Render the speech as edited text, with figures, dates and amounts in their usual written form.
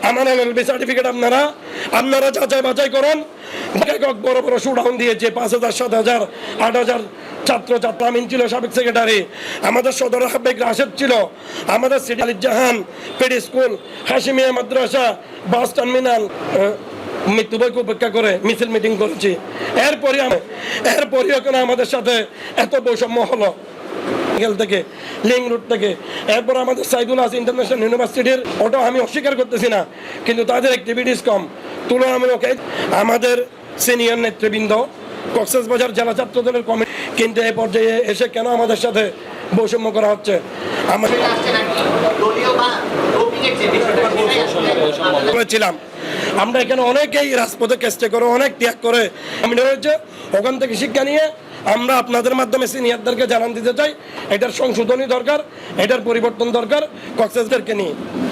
আমার LLB certificate আপনারা যাচাই বাছাই করুন। বড় বড় শুডাউন দিয়েছে 5,000, 7,000, 8,000 ছাত্র আমিন ছিল, সাবেক সেক্রেটারি, আমাদের সদর হাবেক রাশেদ ছিল, আমাদের সিটি আলী জাহান, পেডি স্কুল, হাশিমিয়া মাদ্রাসা, বাস টার্মিনাল মৃত্যুভয়কে উপেক্ষা করে মিছিল মিটিং করেছি। এরপরই এখন আমাদের সাথে এত বৈষম্য হলো থেকে লিং রুট থেকে। এরপর আমাদের সাইদুল হাসান ইন্টারন্যাশনাল ইউনিভার্সিটির, ওটা আমি অস্বীকার করতেছি না, কিন্তু তাদের অ্যাক্টিভিটিস কম তুলনামূলক। আমাদের সিনিয়র নেতৃবৃন্দ কক্সবাজার জেলা ছাত্র দলের কমিটি, কিন্তু এই পর্যায়ে এসে কেন আমাদের সাথে বৈষম্য করা হচ্ছে? বলেছিলাম আমরা এখানে অনেকেই রাজপথে চেষ্টা করে, অনেক ত্যাগ করে কমিটি রয়েছে, ওখান থেকে শিক্ষা নিয়ে আমরা আপনাদের মাধ্যমে সিনিয়রদেরকে জানান দিতে চাই, এটার সংশোধনী দরকার, এটার পরিবর্তন দরকার কক্সবাজারকে নিয়ে।